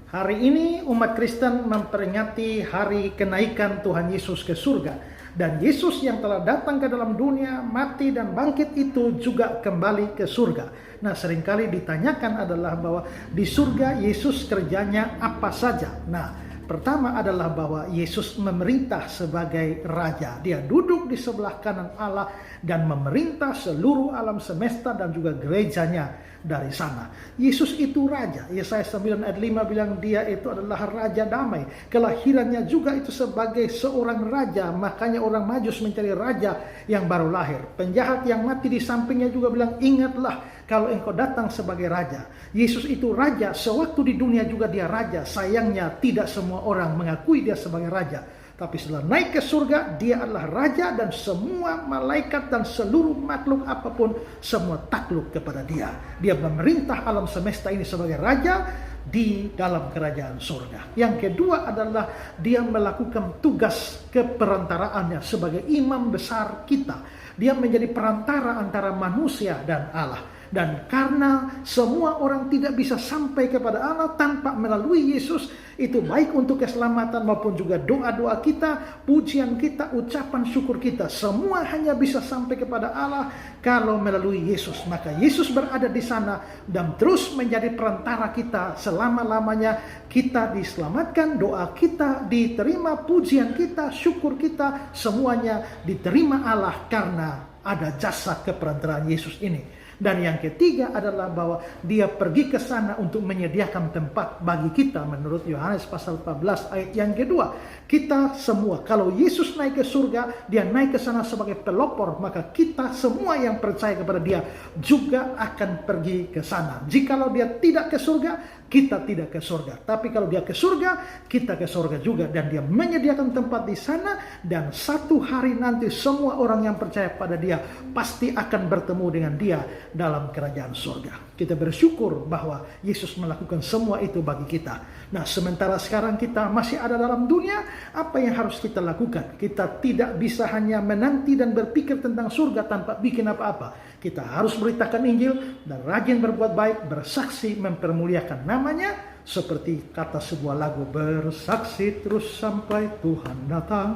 Hari ini umat Kristen memperingati hari kenaikan Tuhan Yesus ke surga. Dan Yesus yang telah datang ke dalam dunia, mati dan bangkit itu juga kembali ke surga. Nah, seringkali ditanyakan adalah bahwa di surga Yesus kerjanya apa saja. Nah, pertama adalah bahwa Yesus memerintah sebagai raja. Dia duduk di sebelah kanan Allah dan memerintah seluruh alam semesta dan juga gerejanya dari sana. Yesus itu raja. Yesaya 9 ayat 5 bilang dia itu adalah raja damai. Kelahirannya juga itu sebagai seorang raja. Makanya orang Majus mencari raja yang baru lahir. Penjahat yang mati di sampingnya juga bilang, ingatlah kalau engkau datang sebagai raja. Yesus itu raja. Sewaktu di dunia juga dia raja. Sayangnya tidak semua orang mengakui dia sebagai raja. Tapi setelah naik ke surga, dia adalah raja dan semua malaikat dan seluruh makhluk apapun semua takluk kepada dia. Dia memerintah alam semesta ini sebagai raja di dalam kerajaan surga. Yang kedua adalah dia melakukan tugas keperantaraannya sebagai imam besar kita. Dia menjadi perantara antara manusia dan Allah. Dan karena semua orang tidak bisa sampai kepada Allah tanpa melalui Yesus, itu baik untuk keselamatan maupun juga doa-doa kita, pujian kita, ucapan syukur kita, semua hanya bisa sampai kepada Allah kalau melalui Yesus. Maka Yesus berada di sana dan terus menjadi perantara kita selama-lamanya. Kita diselamatkan, doa kita diterima, pujian kita, syukur kita, semuanya diterima Allah karena ada jasa keperantaraan Yesus ini. Dan yang ketiga adalah bahwa dia pergi ke sana untuk menyediakan tempat bagi kita menurut Yohanes pasal 14 ayat yang kedua. Kita semua, kalau Yesus naik ke surga, dia naik ke sana sebagai pelopor, maka kita semua yang percaya kepada dia juga akan pergi ke sana. Jikalau dia tidak ke surga, kita tidak ke surga. Tapi kalau dia ke surga, kita ke surga juga. Dan dia menyediakan tempat di sana. Dan satu hari nanti semua orang yang percaya pada dia pasti akan bertemu dengan dia dalam kerajaan surga. Kita bersyukur bahwa Yesus melakukan semua itu bagi kita. Nah, sementara sekarang kita masih ada dalam dunia, apa yang harus kita lakukan? Kita tidak bisa hanya menanti dan berpikir tentang surga tanpa bikin apa-apa. Kita harus beritakan Injil dan rajin berbuat baik, bersaksi, mempermuliakan namanya. Seperti kata sebuah lagu, bersaksi terus sampai Tuhan datang.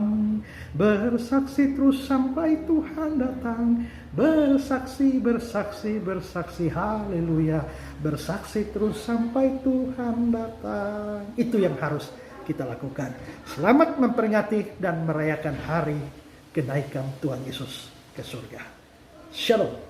Bersaksi terus sampai Tuhan datang. Bersaksi, bersaksi, bersaksi, haleluya. Bersaksi terus sampai Tuhan datang. Itu yang harus kita lakukan. Selamat memperingati dan merayakan hari kenaikan Tuhan Yesus ke surga. Shalom.